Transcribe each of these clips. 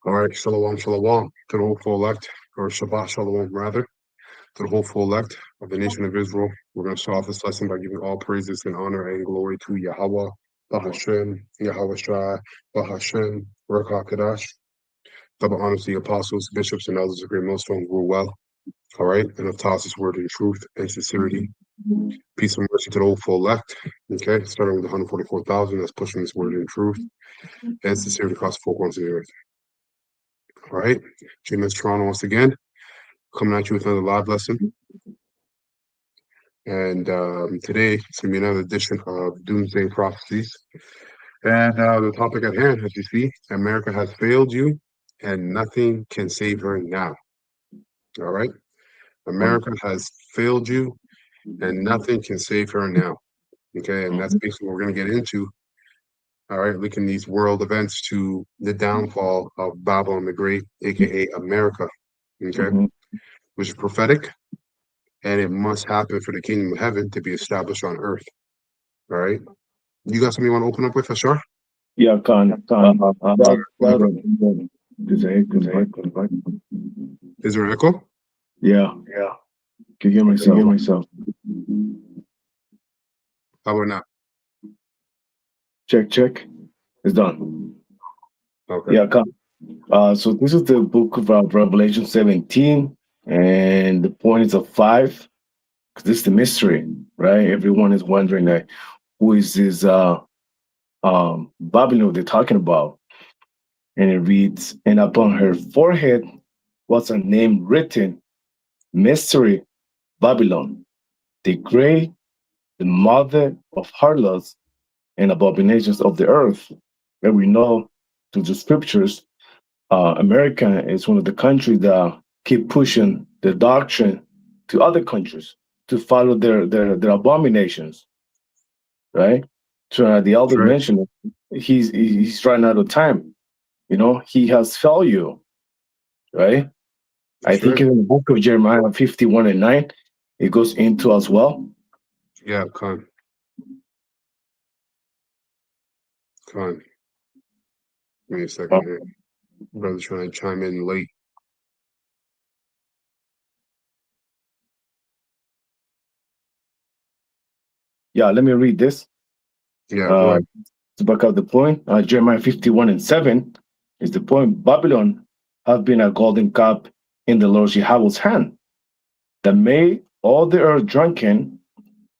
All right, shalom, shalom to the hopeful elect, or Shabbat shalom rather, to the hopeful elect of the nation of Israel. We're going to start off this lesson by giving all praises and honor and glory to Yahweh, Bahashem, Yahweh Shai, Bahashem, Ruach HaKadosh. Double honors to the apostles, bishops, and elders of Great Millstone rule well. All right, and of taught us word in truth and sincerity. Peace and mercy to the hopeful elect. Okay, starting with 144,000 that's pushing this word in truth and sincerity across the four corners of the earth. All right, GMS Toronto once again, coming at you with another live lesson. And today it's going to be another edition of Doomsday Prophecies. And the topic at hand, as you see, America has failed you and nothing can save her now. All right, America has failed you and nothing can save her now. Okay, and that's basically what we're going to get into. All right, linking these world events to the downfall of Babylon the Great, aka America. Okay, which is prophetic, and it must happen for the kingdom of heaven to be established on earth. All right, you got something you want to open up with, Ashar? Yeah, Khan. Is there an echo? Yeah. Can you hear myself? How about now? Check. It's done. Okay. Yeah, Khan. So this is the book of Revelation 17, and the point is of 5, because this is the mystery, right? Everyone is wondering that who is this Babylon they're talking about. And it reads, and upon her forehead was a name written, Mystery Babylon, the great, the mother of harlots and abominations of the earth. And we know through the scriptures, America is one of the countries that keep pushing the doctrine to other countries to follow their abominations, right? So the elder mentioned it, he's running out of time. You know, he has failure, right? I think in the book of Jeremiah 51:9, it goes into as well. Yeah, Khan. Give me a second here. Brother's trying to chime in late. Yeah, let me read this. Yeah, go ahead. To back up the point, Jeremiah 51:7 is the point. Babylon have been a golden cup in the Lord Yahweh's hand, that made all the earth drunken.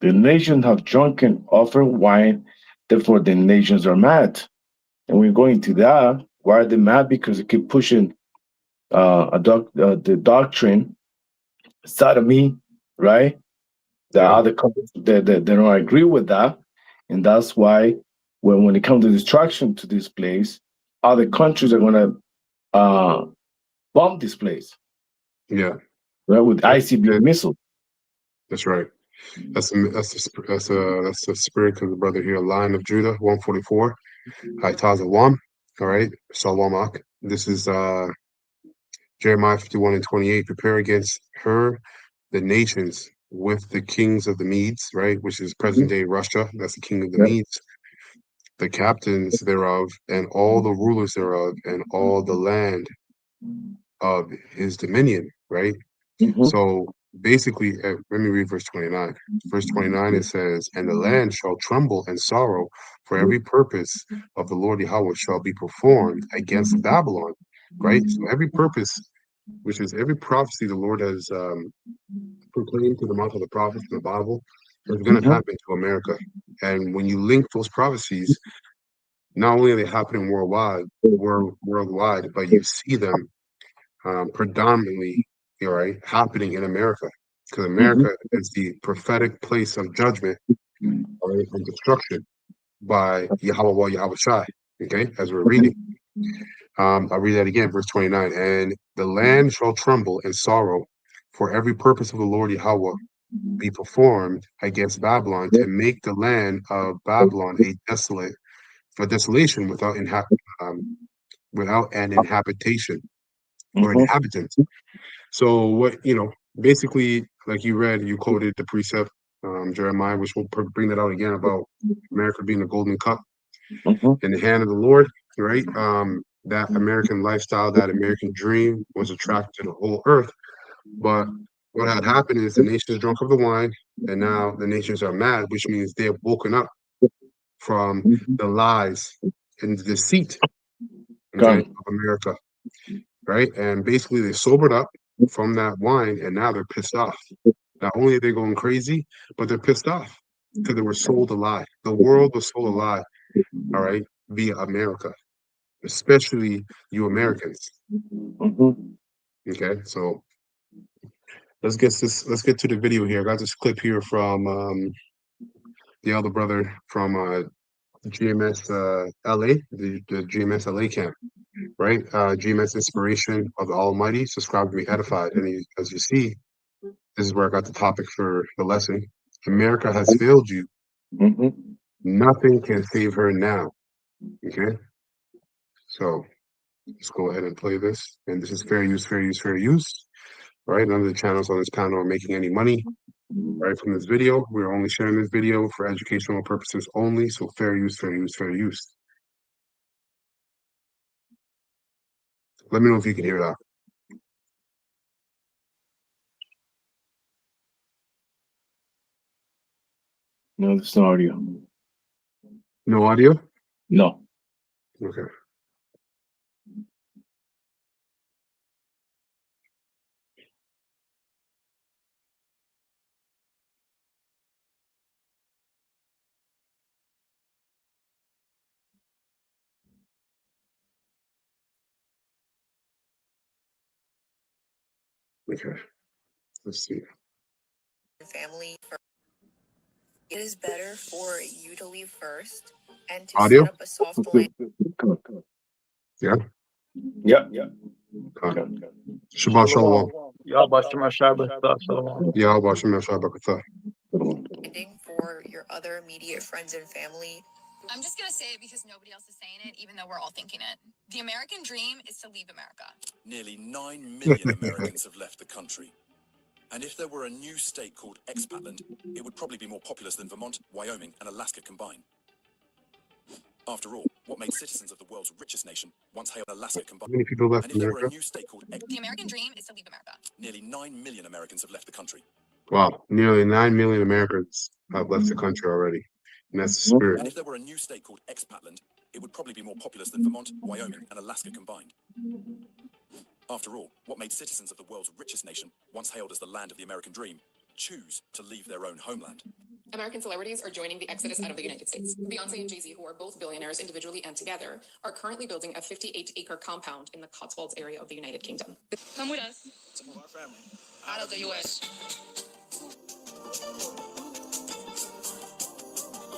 The nations have drunken offer wine, therefore the nations are mad. And we're going to that. Why are they mad? Because they keep pushing the doctrine, sodomy, right? The other countries they don't agree with that, and that's why when it comes to destruction to this place, other countries are gonna bomb this place. Yeah, right, with ICBM missiles. That's right. That's the spirit of the brother here, Lion of Judah, 144. Hi, Tazawam. All right, Salamak. This is Jeremiah 51:28. Prepare against her the nations with the kings of the Medes, right? Which is present day Russia. That's the king of the Medes. The captains thereof, and all the rulers thereof, and all the land of his dominion, right? So basically, let me read verse 29. Verse 29, it says, and the land shall tremble and sorrow, for every purpose of the Lord Yahweh shall be performed against Babylon, right? So every purpose, which is every prophecy the Lord has proclaimed through the mouth of the prophets in the Bible, is going to happen to America. And when you link those prophecies, not only are they happening worldwide, but you see them predominantly, right, happening in America, because America is the prophetic place of judgment and destruction by Yahweh Shai. Okay, as we're reading. I'll read that again, verse 29. And the land shall tremble and sorrow, for every purpose of the Lord Yahweh be performed against Babylon, to make the land of Babylon a desolation without an inhabitation or inhabitant. So what, basically, like you quoted the precept, Jeremiah, which we'll bring that out again about America being a golden cup in the hand of the Lord, right? that American lifestyle, that American dream was attracted to the whole earth. But what had happened is the nations drunk of the wine, and now the nations are mad, which means they're woken up from the lies and the deceit, okay, Come. of America, right? And basically they sobered up from that wine, and now they're pissed off. Not only are they going crazy, but they're pissed off because they were sold a lie. The world was sold a lie, all right, via America, especially you Americans. Mhm. Okay, so let's get to the video here. I got this clip here from the elder brother from GMS LA, the GMS LA camp, right? GMS Inspiration of the Almighty, subscribe to be edified. And as you see, this is where I got the topic for the lesson. America has failed you. Mhm. Nothing can save her now. Okay, so let's go ahead and play this. And this is fair use, fair use, fair use. Right, none of the channels on this panel are making any money. Right from this video, we're only sharing this video for educational purposes only. So fair use, fair use, fair use. Let me know if you can hear that. No, there's no audio. No audio? No. Okay. Okay. Let's see. Family. It is better for you to leave first and to Audio? set up a soft land. Come on. Yeah. Yeah. Yeah. Okay. Come. Shabbat Shalom. Yahweh Shem HaShabbat, Shalom. Yeah, I'll watch him. Shabbat. Landing for your other immediate friends and family. I'm just going to say it because nobody else is saying it, even though we're all thinking it. The American dream is to leave America. Nearly 9 million Americans have left the country. And if there were a new state called Expatland, it would probably be more populous than Vermont, Wyoming, and Alaska combined. After all, what made citizens of the world's richest nation once hailed Alaska How combined? many people left And if there were a America? new state called The American dream is to leave America. Nearly 9 million Americans have left the country. Wow, nearly 9 million Americans have left the country already. And that's the spirit. And if there were a new state called Expatland, it would probably be more populous than Vermont, Wyoming, and Alaska combined. After all, what made citizens of the world's richest nation, once hailed as the land of the American dream, choose to leave their own homeland? American celebrities are joining the exodus out of the United States. Beyonce and Jay-Z, who are both billionaires individually and together, are currently building a 58-acre compound in the Cotswolds area of the United Kingdom. Come with us. Some of our family Out of the U.S.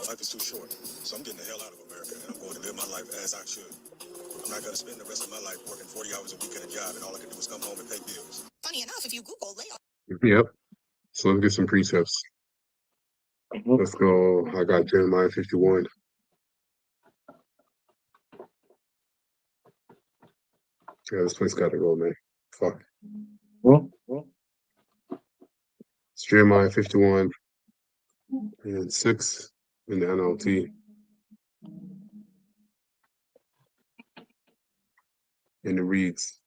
Life is too short, so I'm getting the hell out of America, and I'm going to live my life as I should. I'm not going to spend the rest of my life working 40 hours a week at a job, and all I can do is come home and pay bills. Funny enough, if you Google layoff. Yep. So let's get some precepts. Let's go. I got Jeremiah 51. Yeah, this place got to go, man. Fuck. It's Jeremiah 51 and 6 in the NLT. And it reads,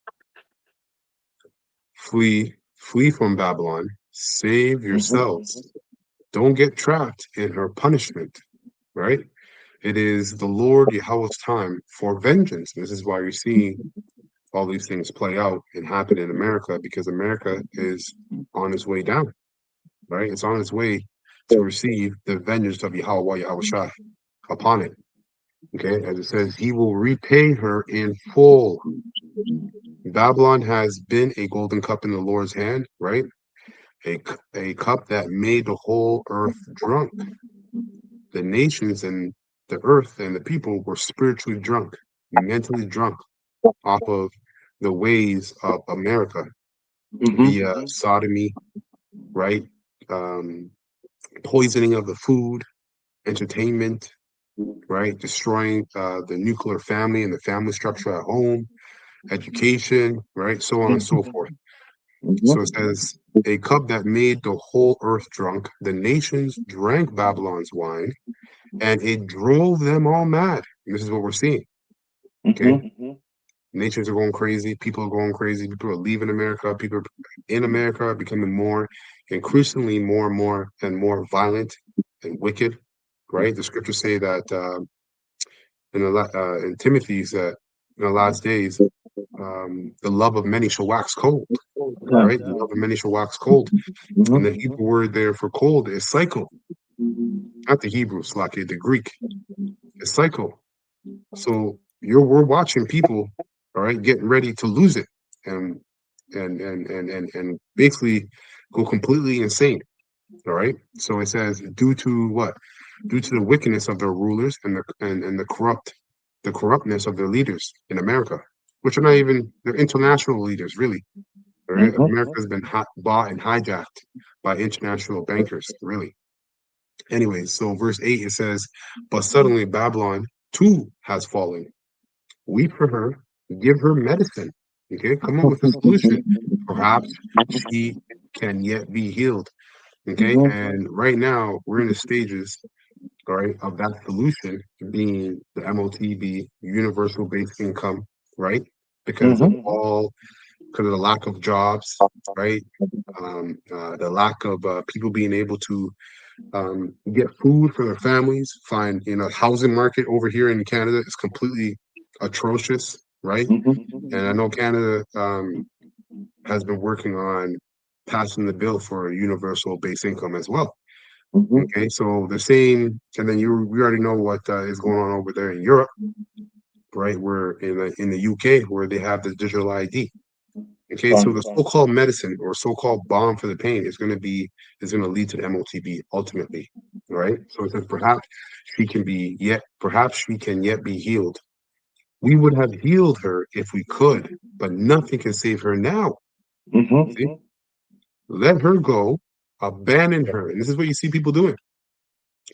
flee from Babylon, save yourselves. Don't get trapped in her punishment, right? It is the Lord Yahweh's time for vengeance. This is why you're seeing all these things play out and happen in America, because America is on its way down, right? It's on its way to receive the vengeance of Yahweh Shai upon it. Okay, as it says, he will repay her in full. Babylon has been a golden cup in the Lord's hand, right? A cup that made the whole earth drunk. The nations and the earth and the people were spiritually drunk, mentally drunk off of the ways of America via sodomy, right? Poisoning of the food, entertainment, right? Destroying the nuclear family and the family structure at home, education, right? So on and so forth. So it says, a cup that made the whole earth drunk. The nations drank Babylon's wine, and it drove them all mad. And this is what we're seeing. Okay. Nations are going crazy. People are going crazy. People are leaving America. People in America are becoming increasingly more and more violent and wicked. Right? The scriptures say that in Timothy's that in the last days, the love of many shall wax cold. Yeah. Right? The love of many shall wax cold. And the Hebrew word there for cold is psycho, not the Hebrew, Slaki, the Greek. It's psycho. So we're watching people, all right, getting ready to lose it and and basically go completely insane. All right. So it says due to what? Due to the wickedness of their rulers and the corruptness of their leaders in America, which are not even they're international leaders, really. All right. America has been bought and hijacked by international bankers, really. Anyways, so verse 8 it says, but suddenly Babylon too has fallen. Weep for her, give her medicine. Okay, come up with a solution. Perhaps she can yet be healed. Okay, and right now we're in the stages, all right, of that solution being the MOTB, universal basic income, right? Because of the lack of jobs, right? The lack of people being able to get food for their families, find housing market over here in Canada is completely atrocious, right? And I know Canada has been working on passing the bill for a universal base income as well. Okay, so the same, and then we already know what is going on over there in Europe, right? We're in the UK where they have the digital ID. Okay, so the so-called medicine or so-called balm for the pain is going to lead to the MOTB ultimately, right? So it says perhaps she can yet be healed. We would have healed her if we could, but nothing can save her now. See? Let her go, abandon her, and this is what you see people doing.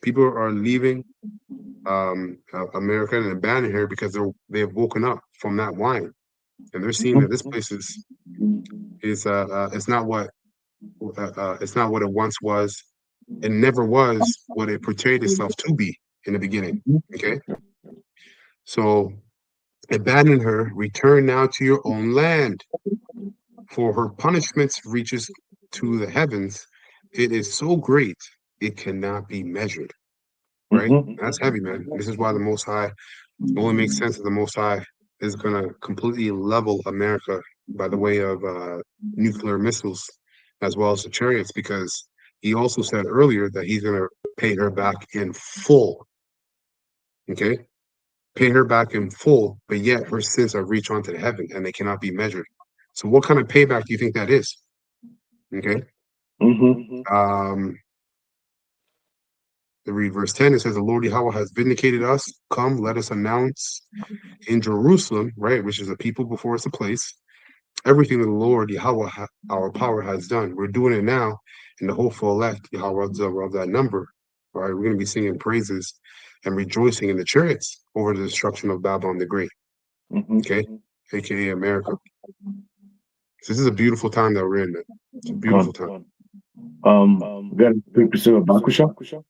People are leaving America and abandoning her because they have woken up from that wine, and they're seeing that this place is it's not what it's not what it once was. It never was what it portrayed itself to be in the beginning. Okay, so abandon her, return now to your own land, for her punishments reaches to the heavens. It is so great it cannot be measured. Right? That's heavy, man. This is why the Most High only makes sense that the Most High is going to completely level America by the way of nuclear missiles as well as the chariots, because he also said earlier that he's going to pay her back in full. Okay? Pay her back in full, but yet her sins have reached onto the heaven and they cannot be measured. So what kind of payback do you think that is? Okay? To read verse 10, it says, the Lord Yahweh has vindicated us. Come, let us announce in Jerusalem, right, which is a people before it's a place, everything that the Lord Yahweh, our power, has done. We're doing it now, and the hopeful elect, Yahweh of that number, all right, we're going to be singing praises and rejoicing in the chariots over the destruction of Babylon the Great, okay, aka America. So this is a beautiful time that we're in, man. It's a beautiful time. We got a pursuit of Bakusha.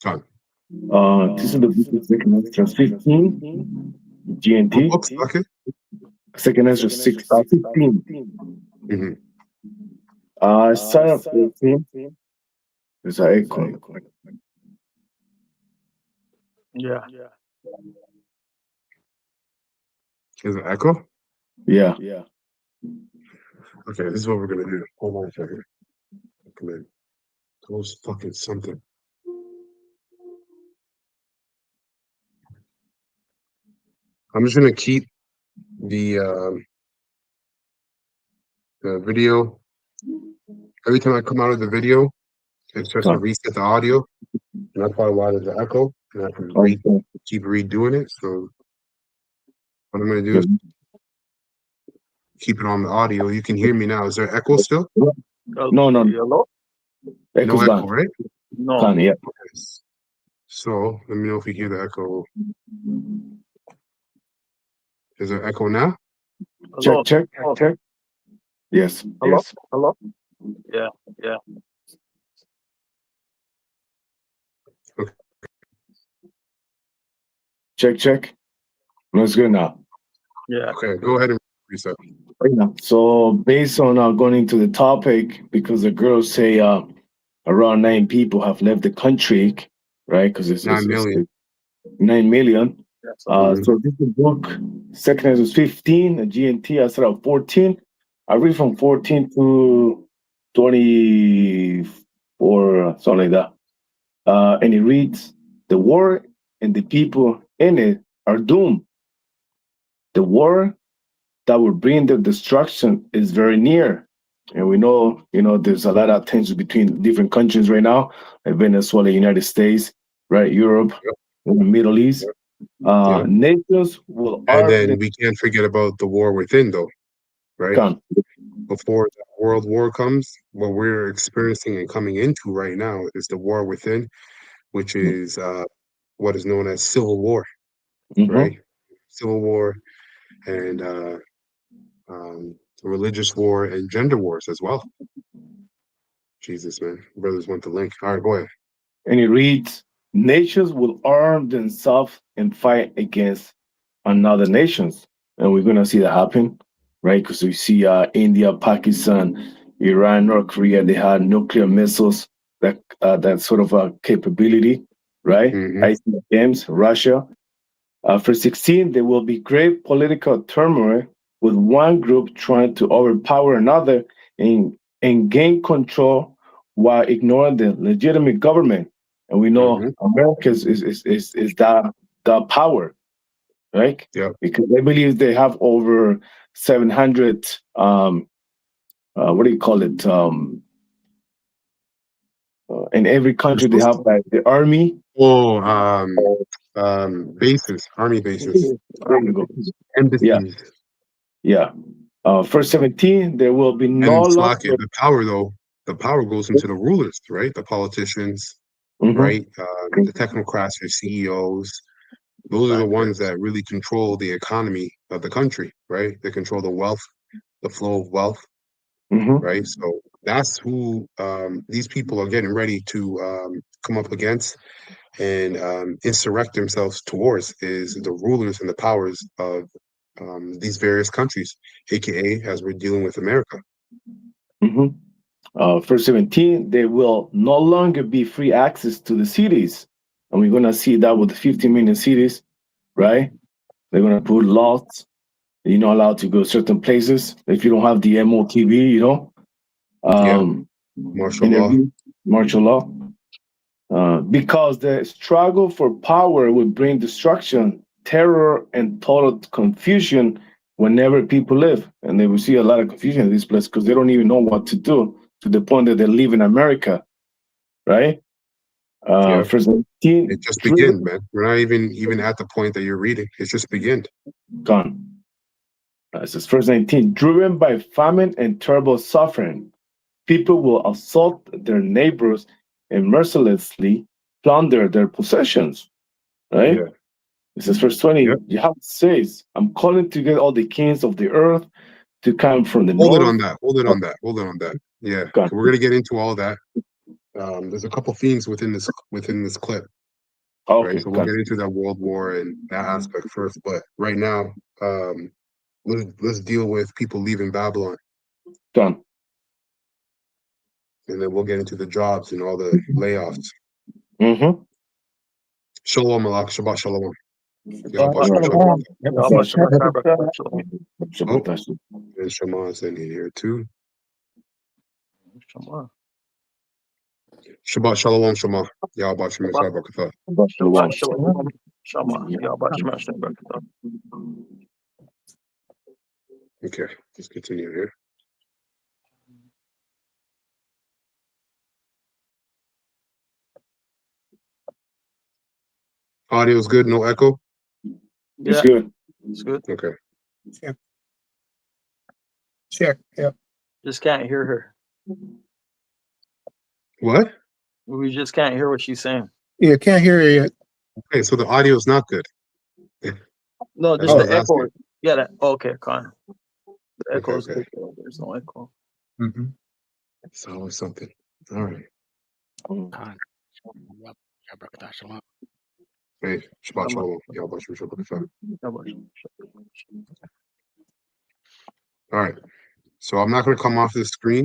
Time. This is the book of Second Ezra 15 GNT. Books, okay. Second Ezra 15. Start of 14. There's an echo. Yeah. Is it echo? Yeah. Okay, this is what we're gonna do. Hold on a second. Come in. Close fucking something. I'm just gonna keep the video. Every time I come out of the video, it's just to reset the audio. And that's probably why there's an echo. And I can keep redoing it. So what I'm gonna do is keep it on the audio. You can hear me now. Is there echo still? No. Hello? No echo, right? No. Yeah. Okay. So let me know if you hear the echo. Is there echo now? Hello? Check. Yes. Hello? Hello? Yeah. Okay. Check. No, it's good now. Yeah. Okay, go ahead and reset. Yeah. So based on going into the topic, because the girls say around 9 people have left the country, right? Because it's, 9 million. 9 million. That's Mhm. So this is book second is 15, and GNT I set up 14. I read from 14 to 24, something like that. And it reads, the war and the people in it are doomed. The war that will bring the destruction is very near. And we know, there's a lot of tension between different countries right now, like Venezuela, United States, right, Europe, Yep. and the Middle East. Yep. Nations will And arm then we can't forget about the war within, though, right? themselves. Before the world war comes, what we're experiencing and coming into right now is the war within, which is what is known as civil war, right? Civil war and religious war and gender wars as well. Jesus, man. Brothers want the link. All right, go ahead. And it reads, nations will arm themselves and fight against another nations. And we're going to see that happen, right? Because we see India, Pakistan, Iran, North Korea, they had nuclear missiles, that sort of a capability, right? Mm-hmm. ICBMs, Russia. For 16, there will be great political turmoil with one group trying to overpower another and gain control while ignoring the legitimate government. And we know Mm-hmm. America is that power, right? Yep. Because they believe they have over 700, what do you call it? In every country, they have like the army. Oh, bases, army bases, There you go. Yeah, embassies. yeah. First 17, there will be no And Slock longer. it, the power, though, the power goes into the rulers, right? The politicians, Mhm. right? The technocrats, the CEOs. Those are the ones that really control the economy of the country, right? They control the wealth, the flow of wealth, Mhm. right? So that's who these people are getting ready to come up against and insurrect themselves towards is the rulers and the powers of these various countries, aka as we're dealing with America. Mhm. Verse 17, there will no longer be free access to the cities. And we're going to see that with the 15 million cities, right? They're going to put laws. You're not allowed to go certain places if you don't have the MOTV, Yeah, um, martial in law. every martial law. Because the struggle for power would bring destruction, terror, and total confusion whenever people live. And they will see a lot of confusion in this place because they don't even know what to do to the point that they live in America, right? Yeah, First it 19, just began, driven, man. We're not even at the point that you're reading. It's just began. gone. It says verse 19, driven by famine and terrible suffering, people will assault their neighbors and mercilessly plunder their possessions, right? Yeah. It says verse 20, Yep. Yahweh says, I'm calling together all the kings of the earth to come from the Hold it on north. that. Hold it on that. Hold it on that. Yeah. Gone. So we're gonna get into all that. There's a couple themes within this clip, right? Okay, So we'll gone. get into that World War and that aspect first. But right now, let's deal with people leaving Babylon, Gone. and then we'll get into the jobs and all the layoffs. Mm-hmm. Shalom, Malak, Shabbat Shalom. Shabbat shalom. Yahweh Shabbat shalom. Oh, and Shema's in here too. Shabbat Shabbat Shalom, Shema. Yahweh Shem Shabbat Barakatah. Shabbat shalom. Shama. Yahweh Shabbat shalom. Okay, let's continue here. Audio's good, no echo? It's Yeah, good. it's good. Okay. Check. Yep. Just can't hear her. What? We just can't hear what she's saying. Yeah, can't hear you yet. Okay, so the audio's not good. No, That's just what I the was echo. asking. Yeah, okay, Con. The Okay, echo is okay. good. There's no echo. Mm-hmm. It's always something. All right. Mm. Khan. Shabbat shalom. Hey, Shabbat Shalom. Yahweh Shabbat Shalom. All right. So I'm not going to come off this screen.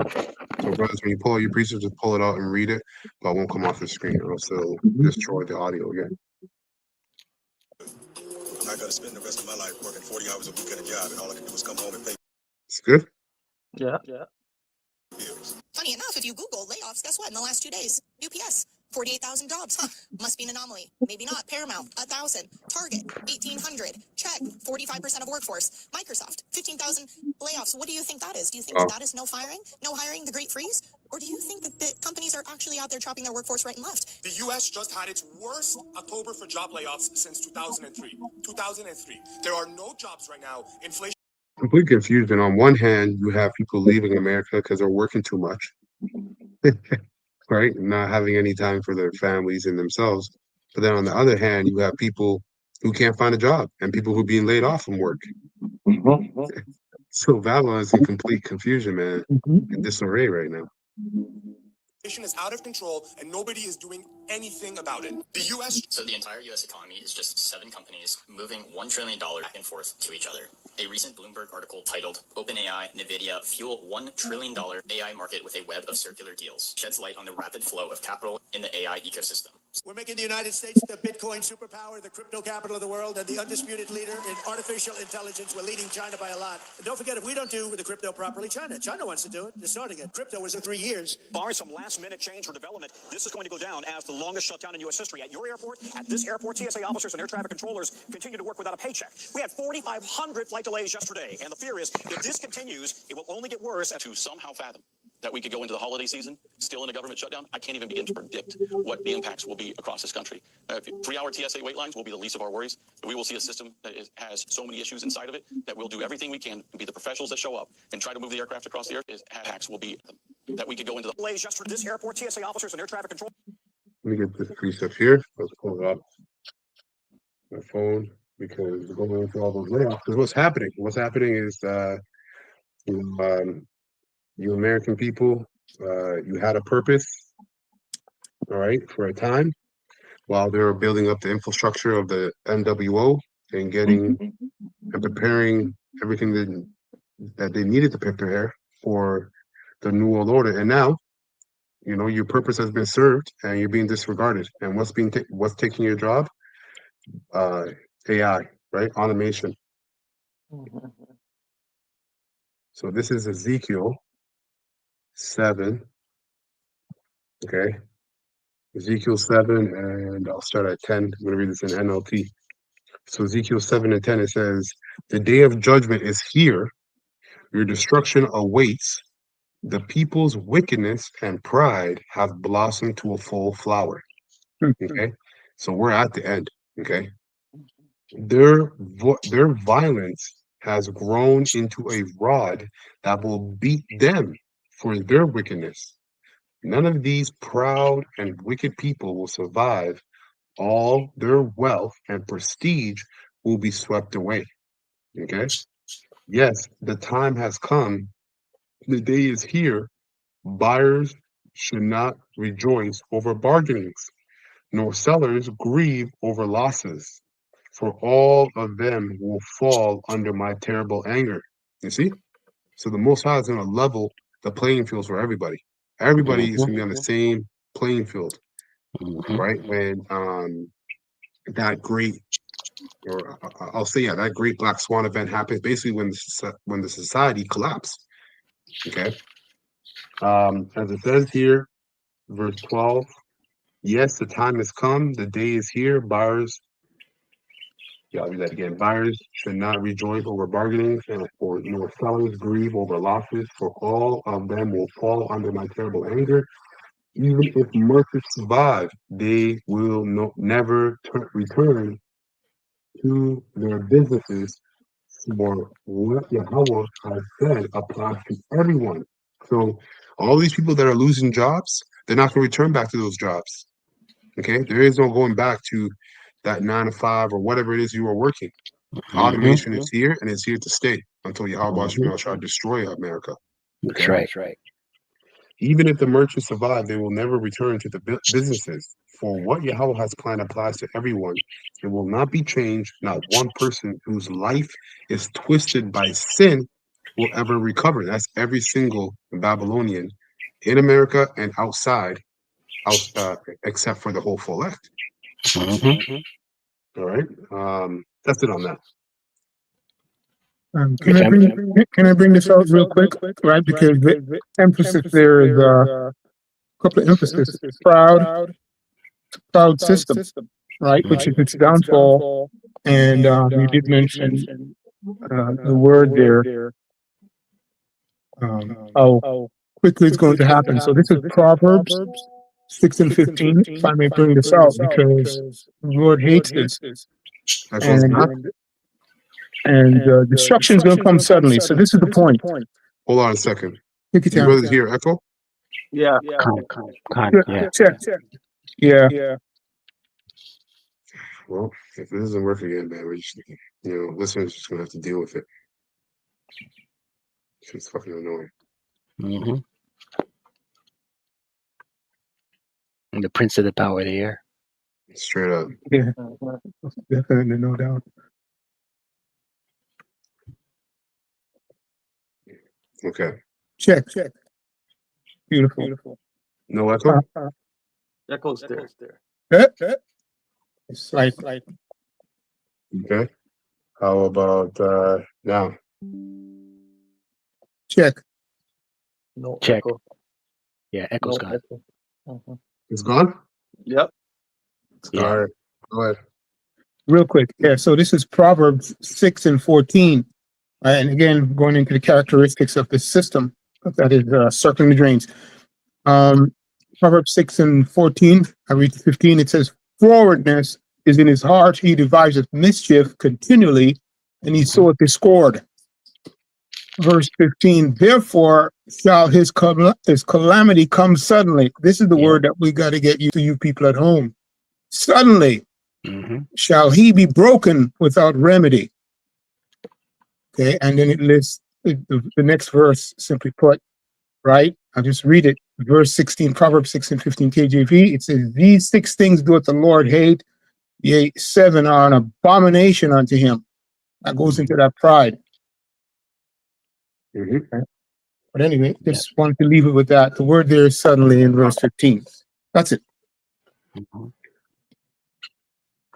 So, brothers, when you pull out your precepts, just pull it out and read it, but I won't come off the screen, or else it'll destroy the audio again. I'm not gonna spend the rest of my life working 40 hours a week at a job, and all I can do is come home and pay It's good. Yeah. bills. Funny enough, if you Google layoffs, guess what? In the last 2 days, UPS, 48,000 jobs. Huh, must be an anomaly. Maybe not. Paramount, 1,000. Target, 1,800. Check, 45% of workforce. Microsoft, 15,000 layoffs. What do you think that is? Do you think that is no firing? No hiring, the great freeze? Or do you think that the companies are actually out there chopping their workforce right and left? The U.S. just had its worst October for job layoffs since 2003. 2003. There are no jobs right now. Inflation. Complete confusion. On one hand, you have people leaving America because they're working too much, right? Not having any time for their families and themselves. But then on the other hand, you have people who can't find a job and people who are being laid off from work. So Babylon is in complete confusion, man, and disarray right now. Inflation is out of control, and nobody is doing anything about it. The U.S. So the entire U.S. economy is just 7 companies moving $1 trillion back and forth to each other. A recent Bloomberg article titled OpenAI, NVIDIA fuel $1 trillion AI market with a web of circular deals sheds light on the rapid flow of capital in the AI ecosystem. We're making the United States the Bitcoin superpower, the crypto capital of the world, and the undisputed leader in artificial intelligence. We're leading China by a lot. And don't forget, if we don't do the crypto properly, China wants to do it. They're starting it. Crypto was in 3 years. Barring some last-minute change or development, this is going to go down as the longest shutdown in U.S. history. At your airport, at this airport, TSA officers and air traffic controllers continue to work without a paycheck. We had 4,500 flight delays yesterday, and the fear is if this continues, it will only get worse. To somehow fathom that we could go into the holiday season still in a government shutdown, I can't even begin to predict what the impacts will be across this country. 3-hour TSA wait lines will be the least of our worries. We will see a system that has so many issues inside of it that we'll do everything we can to be the professionals that show up and try to move the aircraft across the air. Impacts will be that we could go into the delays yesterday. This airport, TSA officers and air traffic control. Let me get this precept here. Let's pull it up. My phone, because we're going through all those layoffs. Because what's happening? What's happening is you American people, you had a purpose, all right, for a time while they were building up the infrastructure of the NWO and getting and preparing everything that they needed to prepare for the New World Order. And now, you know, your purpose has been served and you're being disregarded. And what's taking your job? AI, right? Automation. So this is Ezekiel 7. Okay. Ezekiel 7, and I'll start at 10. I'm going to read this in NLT. So Ezekiel 7 and 10, it says, "The day of judgment is here. Your destruction awaits. The people's wickedness and pride have blossomed to a full flower." Okay. So we're at the end. Okay. Their violence has grown into a rod that will beat them for their wickedness. None of these proud and wicked people will survive. All their wealth and prestige will be swept away. Okay? Yes, the time has come. The day is here. Buyers should not rejoice over bargainings, nor sellers grieve over losses, for all of them will fall under my terrible anger. You see? So the Most High is going to level the playing fields for everybody. Everybody is going to be on the same playing field, right? When that great, or I'll say, yeah, that great Black Swan event happens, basically when the society collapsed. Okay. As it says here, verse 12, yes, the time has come, the day is here. Buyers, yeah, I'll read that again. Buyers should not rejoice over bargaining, nor sellers grieve over losses, for all of them will fall under my terrible anger. Even if merchants survive, they will never return to their businesses, for what Yahweh has said applies to everyone. So all these people that are losing jobs, they're not going to return back to those jobs. Okay, there is no going back to that 9 to 5 or whatever it is you are working. Automation is here, and it's here to stay until Yahweh shall destroy America. Okay? That's right. Even if the merchants survive, they will never return to the businesses. For what Yahweh has planned applies to everyone. It will not be changed. Not one person whose life is twisted by sin will ever recover. That's every single Babylonian in America and outside, except for the whole elect. All right. That's it on that. Can I bring this out real quick, right? Because the emphasis there is a couple of emphasis. Proud system, right? Which is its downfall. And you did mention the word there, how quickly it's going to happen. So this is Proverbs 6 and 15, if I may bring this out, because the Lord hates this. And destruction is going to come suddenly. So this is the point. Hold on a second. Take your You time. brothers hear echo? Yeah. Check. Yeah. Well, if this doesn't work again, man, we just, listeners just gonna have to deal with it. It's fucking annoying. And the prince of the power of the air. Straight up. Yeah. Definitely, no doubt. Okay. Check. Beautiful. No echo? Echo's there. It's like. Okay. How about now? Check. No Check. echo. Yeah, echo's gone. Echo. It's gone? Yep. Yeah. All right. Go ahead. Real quick. Yeah, so this is Proverbs 6 and 14. And again, going into the characteristics of this system that is circling the drains. Proverbs 6 and 14, I read 15, it says, forwardness is in his heart, he deviseth mischief continually, and he soweth discord. Verse 15, therefore shall his calamity come suddenly. This is the word that we got to get you to, you people at home. Suddenly shall he be broken without remedy. Okay, and then it lists the next verse, simply put, right? I'll just read it. Verse 16, Proverbs 6 and 15 KJV. It says, these 6 things doeth the Lord hate, yea, 7 are an abomination unto him. That goes into that pride. Okay. But anyway, just wanted to leave it with that. The word there is suddenly in verse 15. That's it.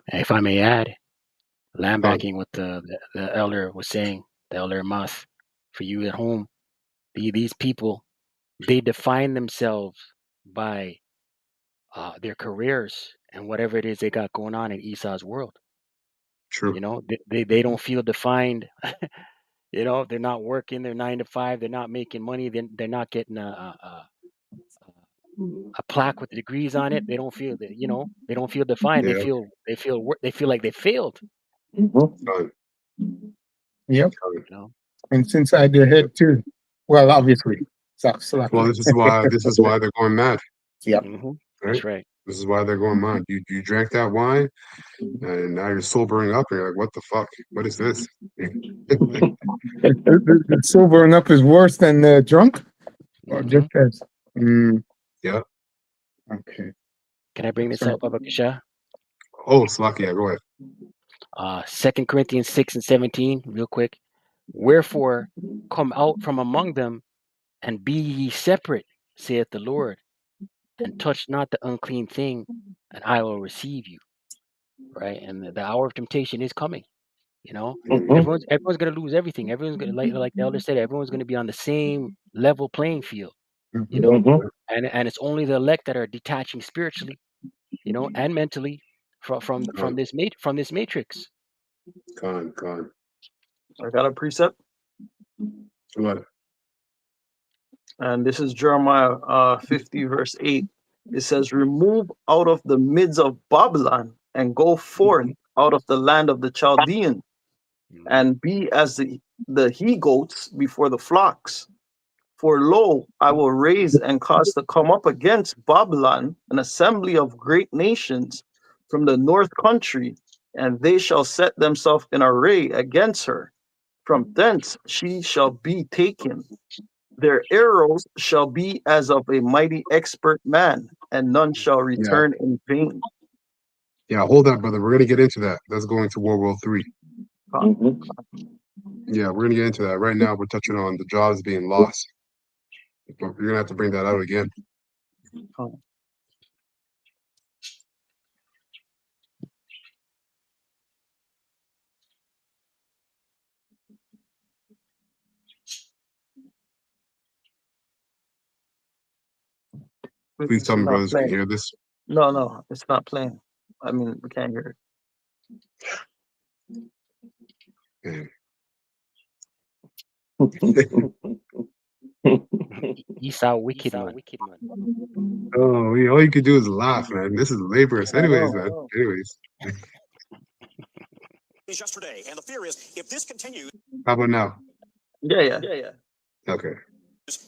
If I may add, lambacking what the elder was saying, the elder Moth, for you at home, these people, they define themselves by their careers and whatever it is they got going on in Esau's world. True. You know, they don't feel defined. You know, they're not working. They're 9 to 5. They're not making money. They're not getting a plaque with degrees on it. They don't feel that. You know, they don't feel defined. Yeah. They feel like they failed. Done. Yep. You know, And since I their head too. Well, obviously. Well, this is why they're going mad. Yep. Right? That's right. This is why they're going mad. You drank that wine, and now you're sobering up. And you're like, what the fuck? What is this? The sobering up is worse than drunk, or just as. Yeah. Okay. Can I bring this up, Baba Kisha? Oh, Slacky, yeah, go ahead. 2 Corinthians 6 and 17, real quick. Wherefore, come out from among them, and be ye separate, saith the Lord, and touch not the unclean thing, and I will receive you. Right? And the hour of temptation is coming. You know, everyone's going to lose everything. Everyone's going to, like the elder said, everyone's going to be on the same level playing field. You know, and it's only the elect that are detaching spiritually, you know, and mentally from this matrix. Con. I got a precept. What? And this is Jeremiah 50 verse 8. It says, remove out of the midst of Babylon and go forth out of the land of the Chaldeans, and be as the he-goats before the flocks. For lo, I will raise and cause to come up against Babylon an assembly of great nations from the north country, and they shall set themselves in array against her. From thence she shall be taken. Their arrows shall be as of a mighty expert man, and none shall return in vain. Yeah, hold that, brother. We're gonna get into that. That's going to World War III. Yeah, we're gonna get into that. Right now, we're touching on the jobs being lost. But you're gonna have to bring that out again. Please tell me, brothers, can hear this. No, it's not playing. I mean, we can't hear Man. Esau wicked man. Oh, yeah, all you can do is laugh, man. This is laborious, anyways, man. Anyways, Yesterday, and the fear is if this continues. how about now? Yeah. Okay.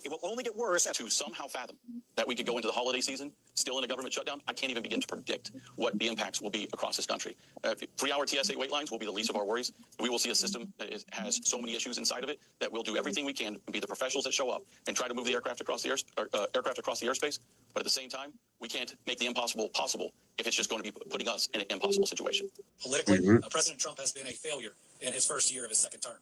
It will only get worse to somehow fathom that we could go into the holiday season still in a government shutdown. I can't even begin to predict what the impacts will be across this country. 3-hour TSA wait lines will be the least of our worries. We will see a system that has so many issues inside of it that we'll do everything we can to be the professionals that show up and try to move the aircraft across the airspace. But at the same time, we can't make the impossible possible if it's just going to be putting us in an impossible situation. Politically, President Trump has been a failure in his first year of his second term.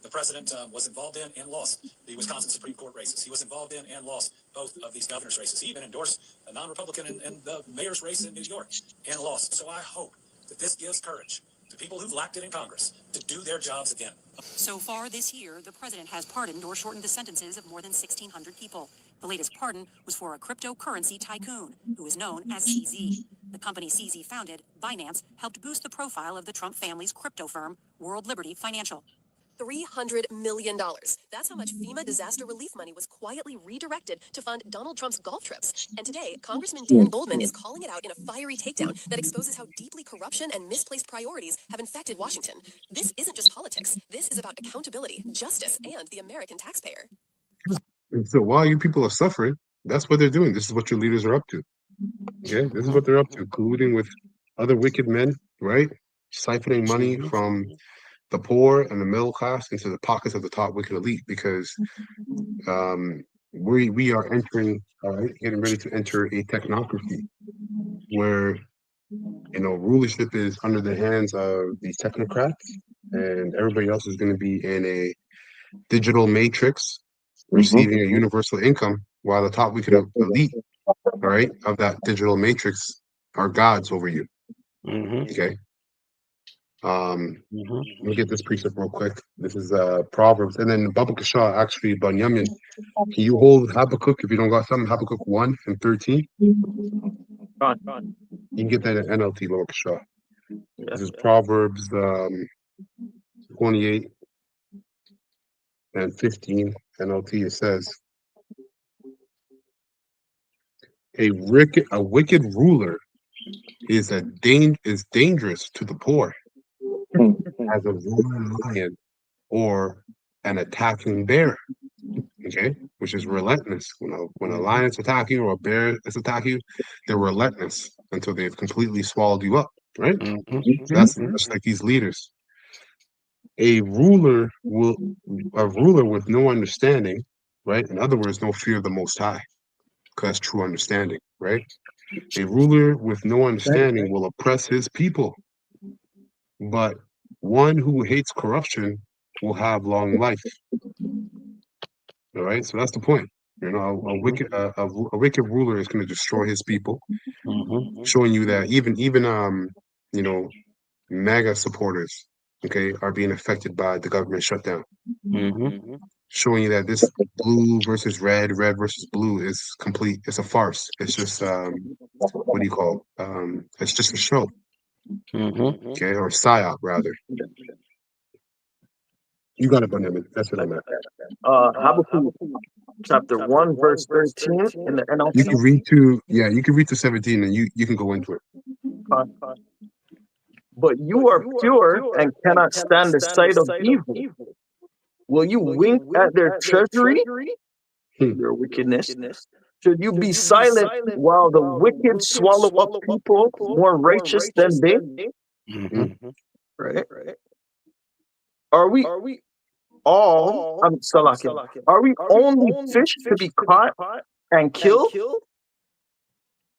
The president was involved in and lost the Wisconsin Supreme Court races. He was involved in and lost both of these governor's races. He even endorsed a non-Republican in the mayor's race in New York and lost. So I hope that this gives courage to people who've lacked it in Congress to do their jobs again. So far this year, the president has pardoned or shortened the sentences of more than 1,600 people. The latest pardon was for a cryptocurrency tycoon who is known as CZ. The company CZ founded, Binance, helped boost the profile of the Trump family's crypto firm, World Liberty Financial. $300 million. That's how much FEMA disaster relief money was quietly redirected to fund Donald Trump's golf trips. And today, Congressman Dan Goldman is calling it out in a fiery takedown that exposes how deeply corruption and misplaced priorities have infected Washington. This isn't just politics. This is about accountability, justice, and the American taxpayer. And so while you people are suffering, that's what they're doing. This is what your leaders are up to. Okay, this is what they're up to, colluding with other wicked men, right? Siphoning money from the poor and the middle class into the pockets of the top wicked elite, because we are entering, getting ready to enter a technocracy where rulership is under the hands of these technocrats, and everybody else is going to be in a digital matrix, receiving a universal income, while the top wicked elite, of that digital matrix are gods over you. Okay. Let me get this precept real quick. This is Proverbs, and then Baba Kasha, actually Banyamin. Can you hold Habakkuk if you don't got something? Habakkuk 1 and 13. You can get that in NLT, Baba Kasha. This is Proverbs 28 and 15 NLT. It says, a wicked ruler is dangerous to the poor, as a roaring lion or an attacking bear. Okay, which is relentless. When a lion is attacking or a bear is attacking you, they're relentless until they've completely swallowed you up. Right? So that's just like these leaders. A ruler with no understanding, right? In other words, no fear of the Most High, because that's true understanding, right? A ruler with no understanding will oppress his people, but one who hates corruption will have long life. All right, so that's the point. A wicked ruler is going to destroy his people, showing you that even MAGA supporters, are being affected by the government shutdown. Showing you that this blue versus red versus blue is complete. It's a farce. It's just what do you call? It's just a show. Okay, or psyop rather. You got it, Benjamin. That's what I meant. Habakkuk chapter 1 verse 13 in the NLT. You can read to 17 and you can go into it. But you are pure and cannot stand the sight of evil. Will you wink at their treasury? Your wickedness. Should you be silent while the wicked swallow up people more righteous than they? Right? Are we Salakia, are we only fish to be caught and killed?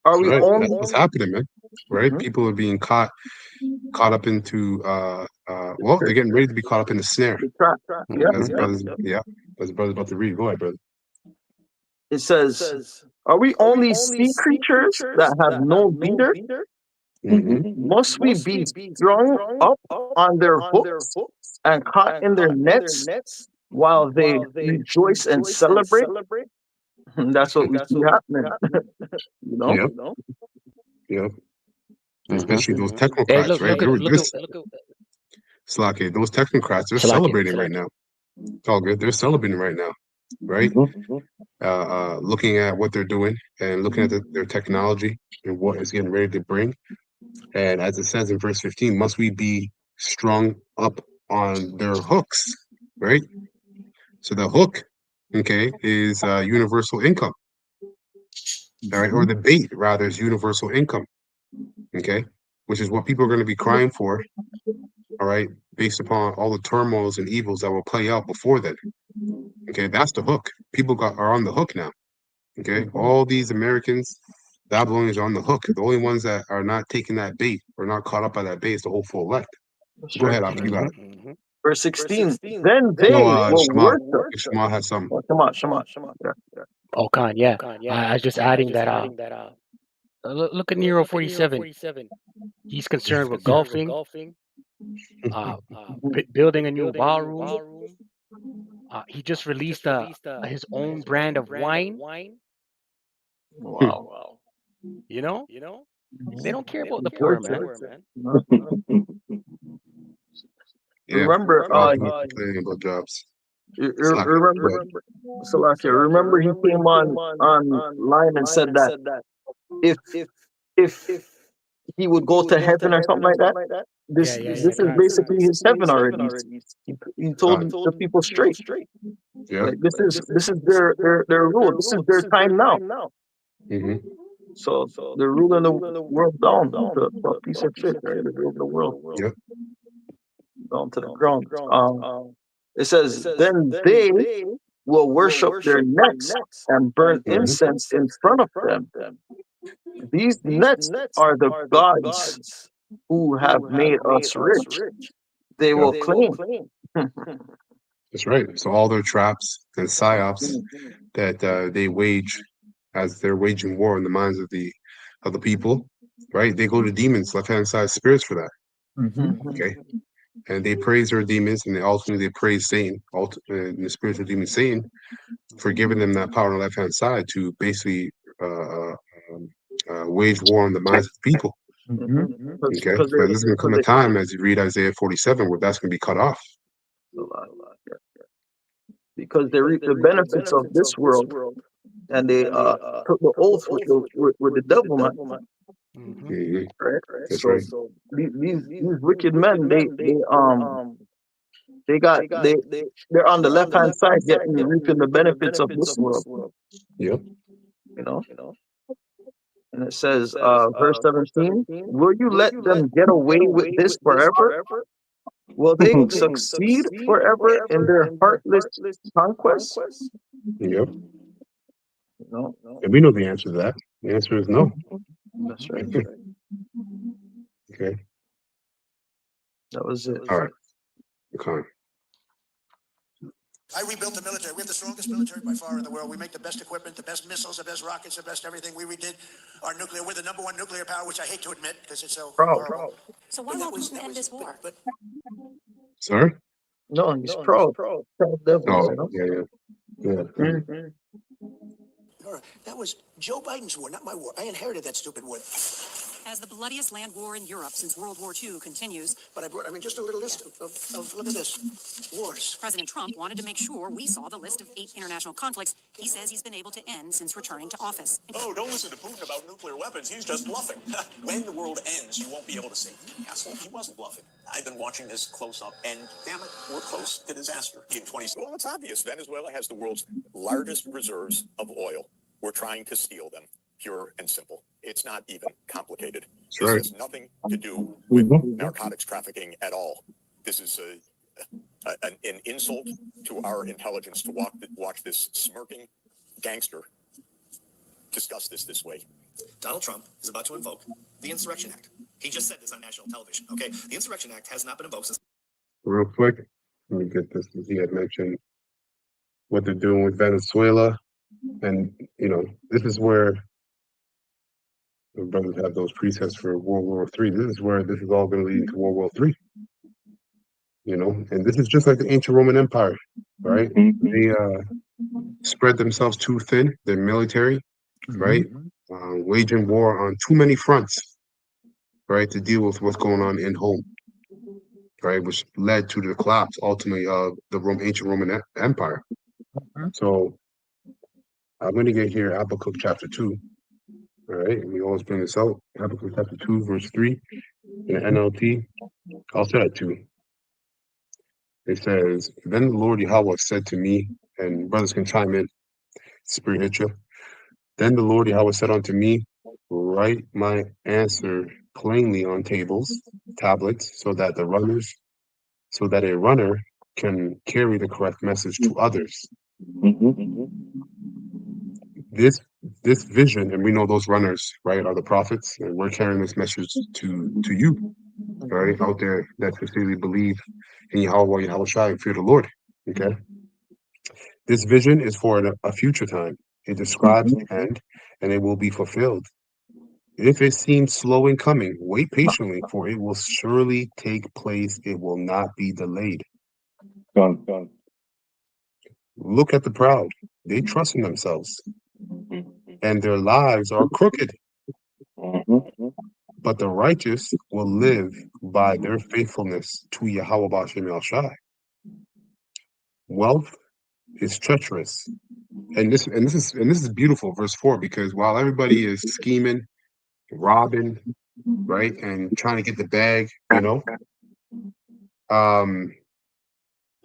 Are That's we right. only? That's what's happening, man. Right? Mhm. People are being caught up into well, they're getting ready to be caught up in the snare. The trap. Yeah. As Yeah. brothers, yeah, as brothers about to read. Go ahead, brother. It says, are we only sea creatures that have no leader? Must we be strung up on their hooks and caught in their nets while they rejoice and celebrate? That's what we see happening. You know? Yep, yep. Especially those Hey, technocrats, look, right? look at, look at, Slake, those technocrats, they're Salakia. celebrating right now. It's all good. They're celebrating right now, right? Looking at what they're doing and looking at their technology and what it's getting ready to bring. And as it says in verse 15, must we be strung up on their hooks, right? So the hook, okay, is universal income, all right, or the bait rather is universal income, okay, which is what people are going to be crying for, all right, based upon all the turmoils and evils that will play out before then. Okay, that's the hook. People are on the hook now. Okay, all these Americans, Babylonians are on the hook. The only ones that are not taking that bait or not caught up by that bait is the whole full elect. That's Go right. ahead, Ak, you got it. Verse 16. Then they No, will Shema. worship. If Shema has some. Oh, Shema. Yeah. Oh, Khan, yeah. I was just adding that. Look at Nero 47. He's concerned with golfing, building a new ballroom. He just released his own brand of wine. Wow. You know, they don't care about the poor, man. Yeah, Remember, all of them complaining about jobs. Slack. remember, Salakia, remember he came on line and said that if he would go to heaven or something like that. This is basically his heaven already. He told the people straight. Yeah. Like this is their rule. This is their time now. So they're ruling the world down to a piece of shit, right? They're ruling the world Yep. down to the ground. It says, then they will worship their nets and burn incense in front of them. These nets are the gods who have made us rich. They will claim. That's right. So all their traps and psyops that they wage as they're waging war in the minds of the people, right? They go to demons, left-hand side spirits for that. Okay. And they praise their demons, and ultimately they praise Satan, the spiritual demon Satan, for giving them that power on the left-hand side to basically wage war on the minds of the people. Okay, but there's going to come a time, as you read Isaiah 47, where that's going to be cut off. Because they reap the benefits of this world, and they took the oath with the devil, man. Right? That's so right. These wicked men, they're on the left hand side reaping the benefits of this world. Yep. You know. And it says, verse 17, will you let them get away with this forever? Will they succeed forever in their heartless conquest? Yep. No. And we know the answer to that. The answer is no. That's right. Okay. That was it. All right. Okay. I rebuilt the military. We have the strongest military by far in the world. We make the best equipment, the best missiles, the best rockets, the best everything. We redid our nuclear. We're the #1 nuclear power, which I hate to admit because it's so horrible. So why won't Putin end this war? Sorry? No, he's proud. Proud devils, Oh, yeah. That was Joe Biden's war, not my war. I inherited that stupid war. As the bloodiest land war in Europe since World War II continues. But just a little list of look at this, wars. President Trump wanted to make sure we saw the list of 8 international conflicts he says he's been able to end since returning to office. Oh, don't listen to Putin about nuclear weapons. He's just bluffing. When the world ends, you won't be able to say, asshole, he wasn't bluffing. I've been watching this close up, and damn it, we're close to disaster in 20. Well, it's obvious. Venezuela has the world's largest reserves of oil. We're trying to steal them. Pure and simple. It's not even complicated. That's this right. has nothing to do with narcotics trafficking at all. This is an insult to our intelligence to watch this smirking gangster discuss this way. Donald Trump is about to invoke the Insurrection Act. He just said this on national television, okay? The Insurrection Act has not been invoked since... Real quick, let me get this. He had mentioned what they're doing with Venezuela. And, this is where the brothers have those presets for World War III. This is where this is all going to lead into World War III. And this is just like the ancient Roman Empire, right? They spread themselves too thin, their military, right? Waging war on too many fronts, right, to deal with what's going on in home, right, which led to the collapse ultimately of the ancient Roman Empire. So I'm going to get here Habakkuk chapter 2. All right, we always bring this out. Habakkuk chapter 2, verse 3 in the NLT. I'll start at 2. It says, Then the Lord Yahweh said to me, and brothers can chime in, spirit hit you. Then the Lord Yahweh said unto me, Write my answer plainly on tablets, so that a runner can carry the correct message to others. This vision, and we know those runners, right, are the prophets, and we're carrying this message to you, right, out there that sincerely believe in Yahweh, Yahweh Shai, and fear the Lord. Okay. This vision is for a future time. It describes the end, and it will be fulfilled. If it seems slow in coming, wait patiently, for it will surely take place. It will not be delayed. Done. Look at the proud. They trust in themselves, and their lives are crooked. But the righteous will live by their faithfulness to Yahweh B'Shem El Shai. Wealth is treacherous. And this is beautiful, verse 4, because while everybody is scheming, robbing, right, and trying to get the bag,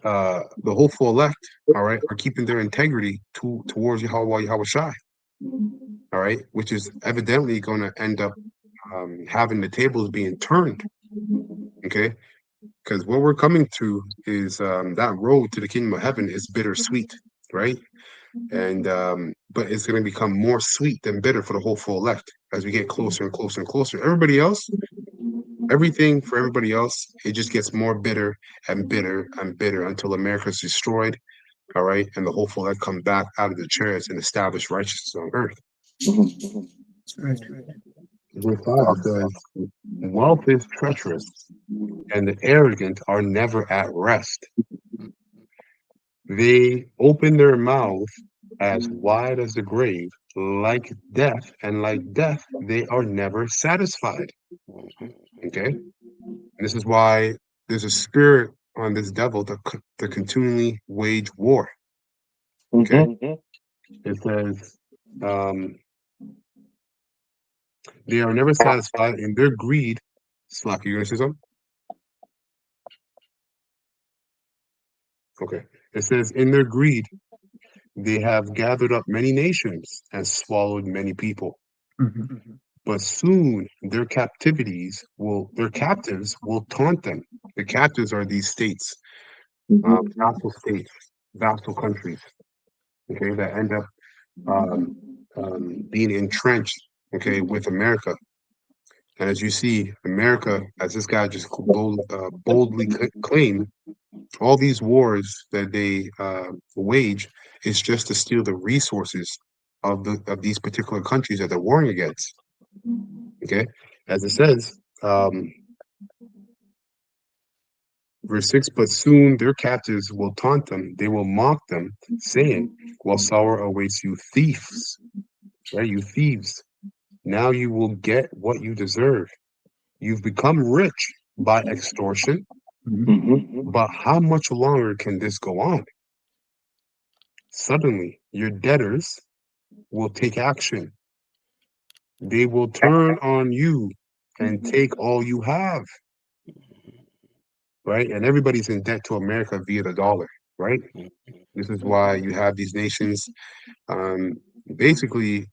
the hopeful elect, all right, are keeping their integrity towards Yahweh Shai, all right, which is evidently going to end up having the tables being turned, okay, because what we're coming to is that road to the kingdom of heaven is bittersweet, right, and but it's going to become more sweet than bitter for the hopeful elect as we get closer and closer and closer. Everything for everybody else, it just gets more bitter and bitter and bitter until America is destroyed, all right, and the hopeful elect come back out of the chariots and establish righteousness on earth. Verse 5 says, Wealth is treacherous, and the arrogant are never at rest. They open their mouth as wide as the grave, like death, and like death, they are never satisfied. Okay? This is why there's a spirit on this devil to continually wage war. Okay? It says, they are never satisfied in their greed. Slack, you gonna say something? Okay. It says, in their greed, they have gathered up many nations and swallowed many people. But soon their captives will taunt them. The captives are these states, vassal countries, okay, that end up being entrenched, okay, with America. And as you see, America, as this guy just boldly claimed, all these wars that they wage is just to steal the resources of these particular countries that they're warring against. Okay, as it says, verse 6, but soon their captives will taunt them, they will mock them, saying, while sorrow awaits you thieves, right? You thieves, now you will get what you deserve. You've become rich by extortion, but how much longer can this go on? Suddenly, your debtors will take action. They will turn on you and take all you have. Right? And everybody's in debt to America via the dollar, right? This is why you have these nations basically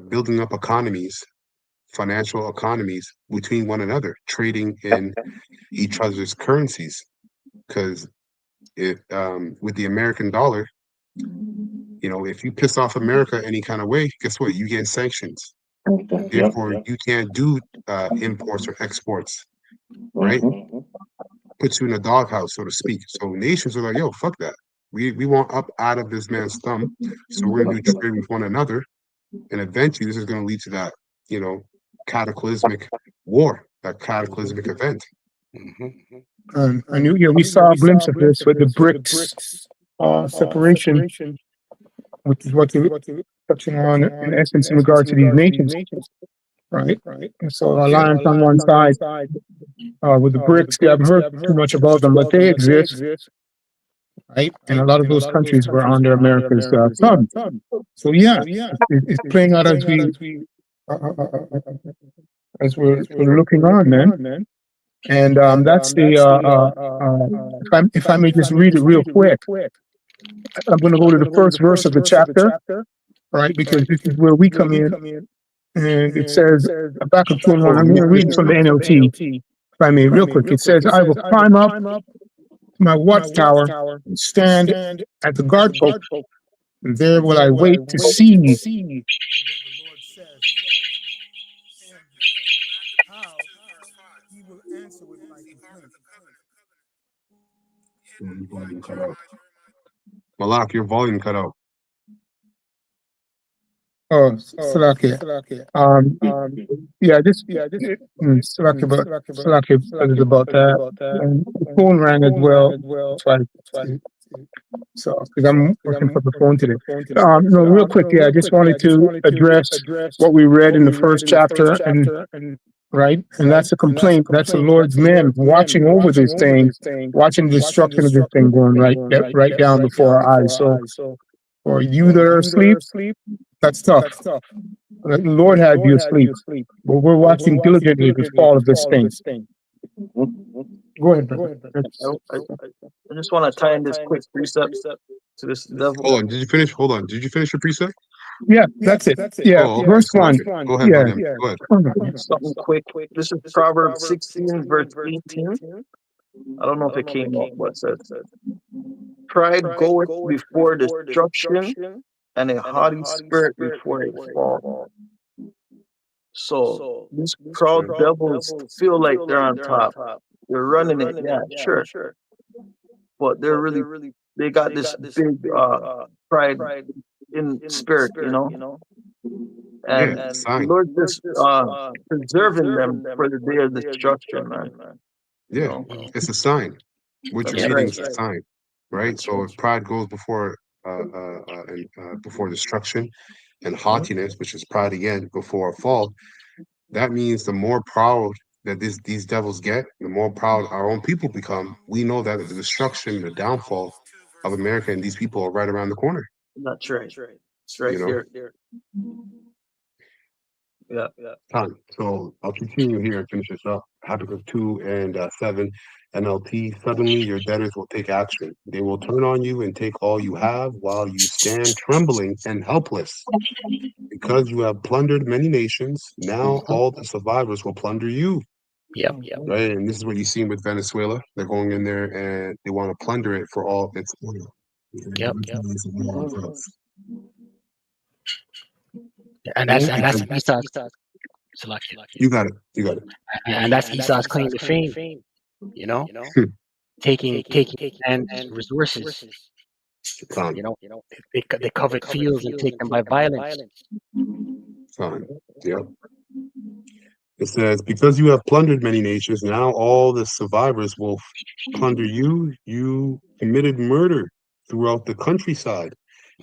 building up economies, financial economies between one another, trading in each other's currencies. Because with the American dollar, if you piss off America any kind of way, guess what? You get sanctions. Therefore, you can't do imports or exports, right? Puts you in a doghouse, so to speak. So nations are like, yo, fuck that. We want up out of this man's thumb. So we're going to do trade with one another. And eventually this is going to lead to that, cataclysmic war, that cataclysmic event. And we saw a glimpse of this with the BRICS separation, which is what you're touching on in essence in regard to these nations, right? And so alliance on one side with the BRICS, you haven't heard too much about them, but they exist, right? And a lot of those countries were under America's thumb. So yeah, it's playing out as we're looking on, man. And that's the if I may just read it real quick. I'm going to go to the first verse of the chapter, right? Because this is where we come in, and it says Habakkuk 2:1. I'm going to read from the NLT, if I may, real quick. It says, "I will climb up my watchtower and stand at the guard post. And there will I wait to see what the Lord says, and how he will answer with my complaint." Volume cut out. Malak, your volume cut out. Oh, Salakia. Yeah, Salakia, but Salakia, because it's about that. And the phone rang as well. That's why. So, because I'm working from the phone today. No, real quick, I just wanted to address what we read in the first chapter, and right, and that's a complaint. That's the Lord's men watching over this thing, watching the destruction of this thing going right down before our eyes. So, for you that are asleep, that's tough. The Lord had you asleep, but we're watching diligently the fall of this thing. Go ahead, brother. I just want to tie in this quick precept to this devil. Hold on, did you finish? Hold on, did you finish your precept? Yeah, that's it. Yeah, okay. verse 1. Go ahead, go ahead. Something quick. This is Proverbs 16, verse 18. I don't know if it came up, but it says, "Pride goeth before destruction, and a haughty spirit before a fall." So these proud devils feel like they're on top. They're running it, yeah, sure. But they got this big pride in spirit, And the Lord just preserving them for the day of destruction, man. Yeah, it's a sign. What you're reading is a sign, right? So if pride goes before destruction, and haughtiness, which is pride again, before a fall, that means the more proud that these devils get, the more proud our own people become. We know that the destruction, the downfall of America and these people are right around the corner. That's right. It's right here. Yeah. Time. So I'll continue here and finish this up. Habakkuk 2 and 7 NLT. Suddenly your debtors will take action. They will turn on you and take all you have while you stand trembling and helpless. Because you have plundered many nations, now all the survivors will plunder you. Yep. Right, and this is what you've seen with Venezuela. They're going in there and they want to plunder it for all its oil. Yep. And that's Esau's. You got it. And that's Esau's claim to fame. Taking and resources. They covet fields and take them by violence. Yep. It says, because you have plundered many nations, now all the survivors will plunder you. You committed murder throughout the countryside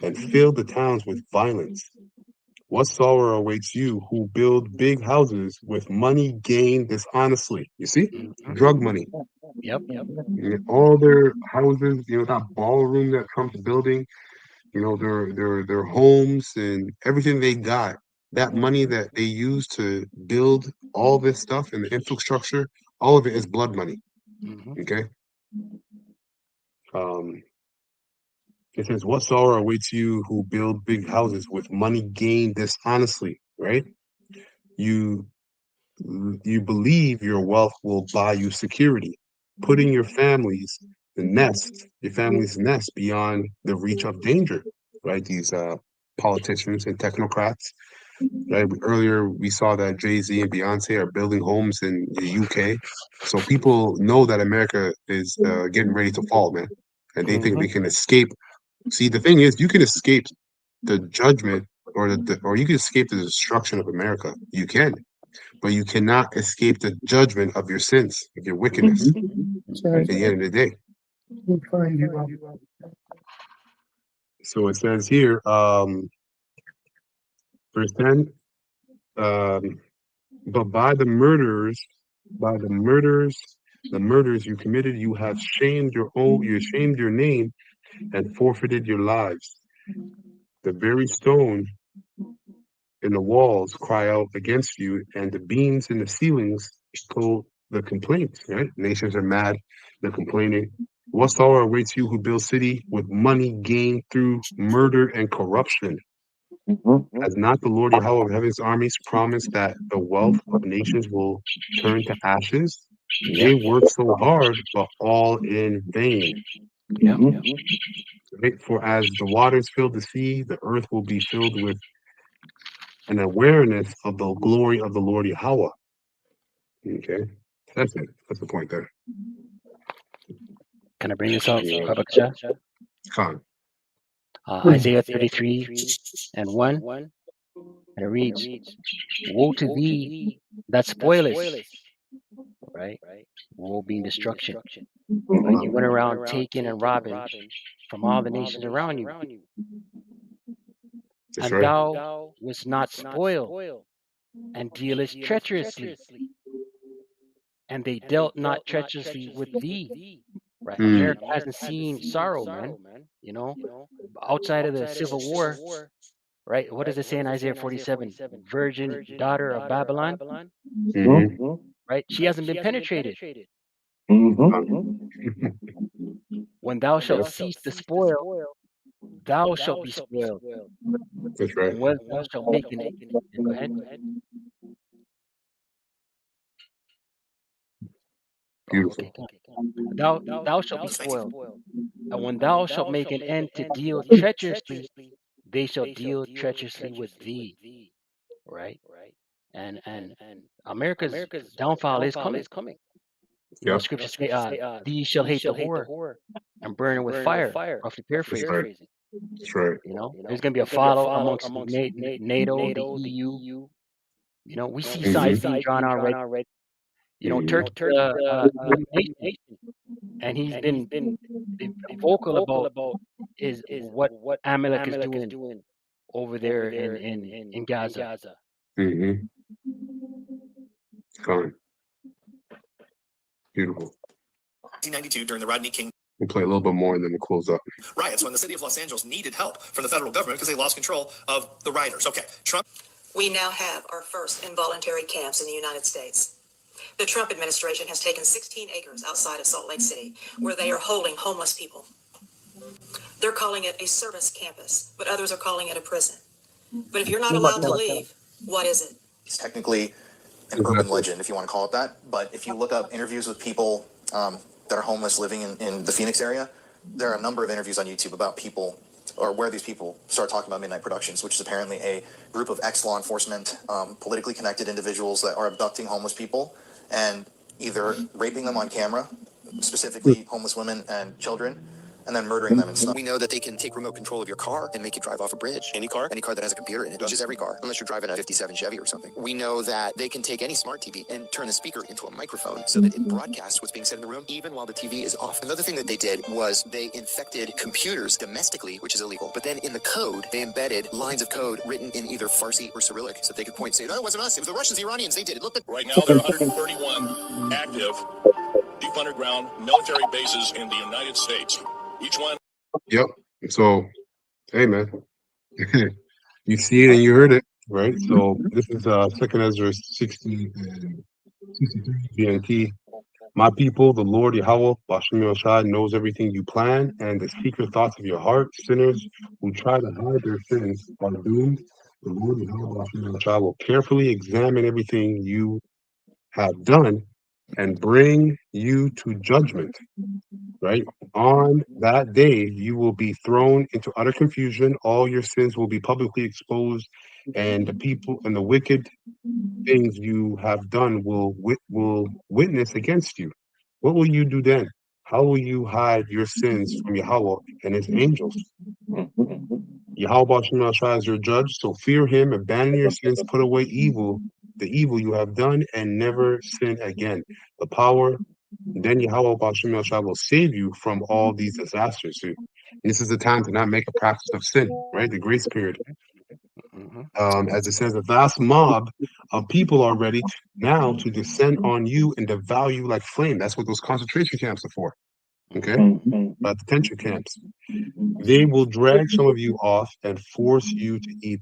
and filled the towns with violence. What sorrow awaits you who build big houses with money gained dishonestly? You see? Drug money. Yep. All their houses, that ballroom that Trump's building, their homes and everything they got. That money that they use to build all this stuff and the infrastructure, all of it is blood money. Okay. It says, what sorrow awaits you who build big houses with money gained dishonestly, right? You believe your wealth will buy you security, putting your families nest, your family's nest, beyond the reach of danger, right? These politicians and technocrats, right? Earlier, we saw that Jay-Z and Beyonce are building homes in the UK. So people know that America is getting ready to fall, man. And they think they can escape. See, the thing is, you can escape the judgment or or you can escape the destruction of America. You can, but you cannot escape the judgment of your sins, of your wickedness. At the end of the day. We'll find you out. So it says here, verse 10, but the murders you committed, you have shamed your name and forfeited your lives. The very stone in the walls cry out against you, and the beams in the ceilings echo the complaints, right? Nations are mad, they're complaining. What sorrow awaits you who build city with money gained through murder and corruption? Has not the Lord Yahweh of heaven's armies promised that the wealth of nations will turn to ashes? They work so hard, but all in vain. Right? For as the waters fill the sea, the earth will be filled with an awareness of the glory of the Lord Yahweh. Okay, that's it. That's the point there. Can I bring this out, Babakasha? Khan. Isaiah 33 and 1, and it reads, woe to thee that spoilest, right? Woe being destruction. Right? You went around taking and robbing from all the nations around you. That's And right. thou wast not spoiled, and dealest treacherously. And they dealt not treacherously with thee. Right? America hasn't seen sorrow, man. You know, outside of the Civil War, right? What does it say in Isaiah 47? Virgin daughter of Babylon, right? She hasn't been penetrated. When thou shalt cease to spoil, thou shalt be spoiled. That's right. And when thou shalt make an go ahead. Beautiful. Thou shalt be spoiled. And when thou shalt make an end to deal treacherously, they shall deal treacherously with thee. Right? And America's downfall is coming. Yep. Scripture say, thee shall hate the whore and burn it with fire, roughly paraphrasing. That's right. That's right. You know, there's going to be a fallout amongst NATO, the EU. You know, we see sides being drawn already. You know, Turkey's a new nation, and he's been vocal about is what Amalek is doing over there in Gaza. Gone. Beautiful. 1992, during the Rodney King We'll play a little bit more and then we'll close up. riots, when the city of Los Angeles needed help from the federal government because they lost control of the rioters. Okay, Trump. We now have our first involuntary camps in the United States. The Trump administration has taken 16 acres outside of Salt Lake City, where they are holding homeless people. They're calling it a service campus, but others are calling it a prison. But if you're not allowed to leave, what is it? It's technically an urban legend, if you want to call it that. But if you look up interviews with people that are homeless living in the Phoenix area, there are a number of interviews on YouTube about people or where these people start talking about Midnight Productions, which is apparently a group of ex-law enforcement, politically connected individuals that are abducting homeless people and either raping them on camera, specifically homeless women and children, and then murdering them and stuff. We know that they can take remote control of your car and make you drive off a bridge. Any car that has a computer in it, which is every car, unless you're driving a 57 Chevy or something. We know that they can take any smart TV and turn the speaker into a microphone so that it broadcasts what's being said in the room, even while the TV is off. Another thing that they did was they infected computers domestically, which is illegal. But then in the code, they embedded lines of code written in either Farsi or Cyrillic, so that they could point and say, no, it wasn't us. It was the Russians, the Iranians. They did it. Look. Right now, there are 131 active deep underground military bases in the United States. Each one. Yep. So, hey, man, you see it and you heard it, right? So this is Second Ezra 60 and 63 BNT. My people, the Lord Yahweh, Bashem Yoshai, knows everything you plan and the secret thoughts of your heart. Sinners who try to hide their sins are doomed. The Lord Yahweh, Bashem Yoshai, will carefully examine everything you have done and bring you to judgment. Right? On that day, you will be thrown into utter confusion. All your sins will be publicly exposed, and the people and the wicked things you have done will witness against you. What will you do then? How will you hide your sins from Yahweh and his angels? Yahweh Shem Shai is your judge, so fear him, abandon your sins, put away the evil you have done, and never sin again. The power, then Yahweh Shem Shai will save you from all these disasters. So this is the time to not make a practice of sin, right? The grace period. As it says, a vast mob of people are ready now to descend on you and devour you like flame. That's what those concentration camps are for. Okay? Detention camps. They will drag some of you off and force you to eat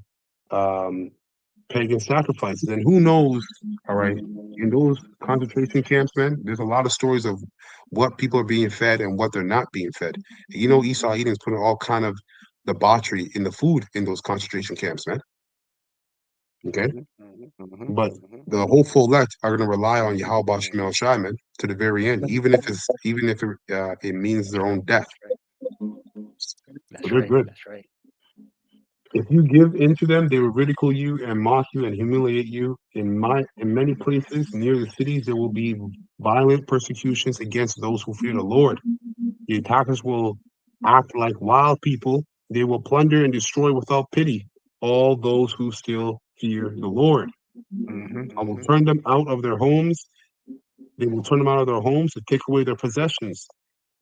pagan sacrifices. And who knows, all right, in those concentration camps, man, there's a lot of stories of what people are being fed and what they're not being fed. You know, Esau Eden's putting all kind of debauchery in the food in those concentration camps, man. Okay? But the hopeful elect are going to rely on Yahweh Shem Shai, man, to the very end, even if it means their own death. That's They're right. good. That's right. If you give in to them, they will ridicule you and mock you and humiliate you. In many places near the cities, there will be violent persecutions against those who fear the Lord. The attackers will act like wild people. They will plunder and destroy without pity all those who still fear the Lord. I will turn them out of their homes. They will turn them out of their homes to take away their possessions.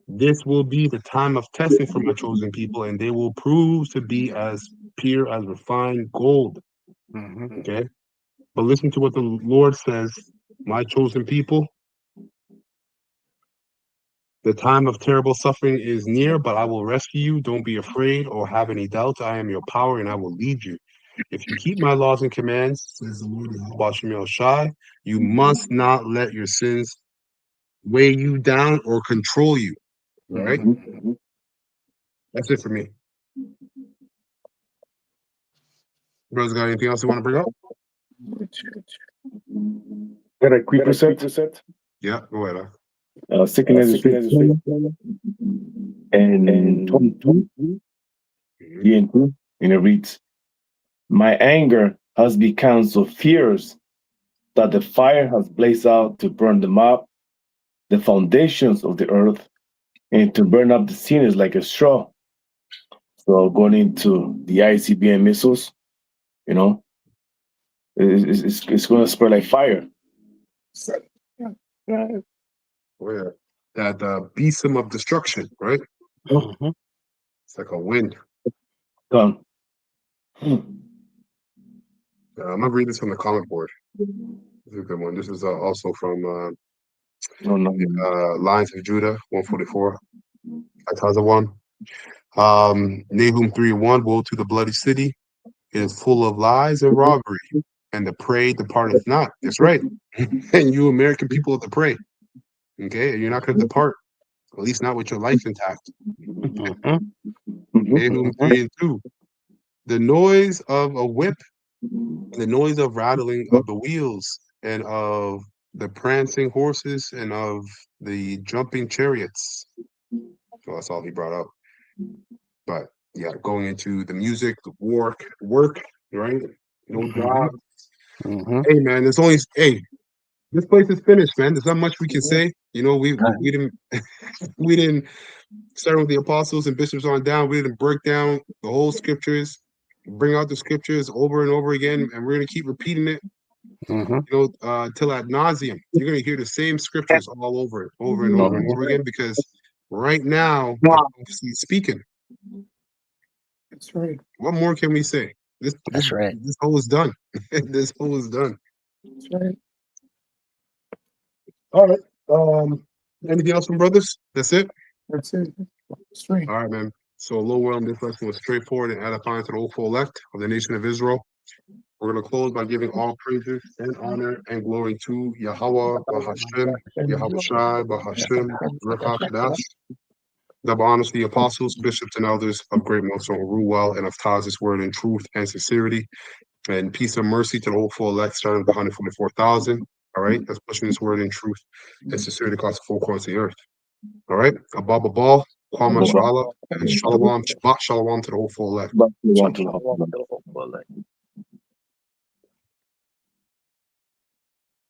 This will be the time of testing for my chosen people, and they will prove to be as pure as refined gold. Okay? But listen to what the Lord says, my chosen people. The time of terrible suffering is near, but I will rescue you. Don't be afraid or have any doubts. I am your power and I will lead you. If you keep my laws and commands, says the Lord Yahweh Shem Shai, you must not let your sins weigh you down or control you. All right? That's it for me. Brothers, got anything else you want to bring up? Got a quick reset. Yeah, go ahead. Second Ezra and 22, and it reads, my anger has become so fierce that the fire has blazed out to burn them up, the foundations of the earth, and to burn up the sinners like a straw. So going into the ICBM missiles, you know, it's going to spread like fire. Where that besom of destruction, right? It's like a wind. Done. I'm gonna read this from the comment board. This is a good one. This is also from Lines of Judah 144. Ataza 1. Nahum 3:1. Woe to the bloody city! It is full of lies and robbery, and the prey departeth not. That's right. And you American people of the prey. Okay, you're not gonna depart, at least not with your life intact. Nahum 3:2. The noise of a whip, the noise of rattling of the wheels, and of the prancing horses, and of the jumping chariots. So that's all he brought up. But yeah, going into the music, the work, right? No job. Hey man, there's only this place is finished, man. There's not much we can say. You know, we didn't we didn't start with the apostles and bishops on down. We didn't break down the whole scriptures, bring out the scriptures over and over again, and we're gonna keep repeating it. You know, till ad nauseum. You're gonna hear the same scriptures all over and over again, because right now he's speaking. That's right. What more can we say? This whole is done. This whole is done. That's right. All right. Anything else from brothers? That's it. That's it. Straight. All right, man. So Lowell, this lesson was straightforward and edifying to the hopeful elect of the nation of Israel. We're going to close by giving all praises and honor and glory to Yahweh, Bahashem, Yahweh Shai, Bahashem, Rekha Kadash. Double honors to the apostles, bishops, and elders of Great Mosel Ruwell and of Taz's word in truth and sincerity. And peace and mercy to the hopeful elect, starting with 144,000. All right, that's pushing this word in truth and sincerity across the four corners of the earth. All right, Ababa Ball, Kwame Shala, and Shalom, Shabbat Shalom to the whole full elect. But we want to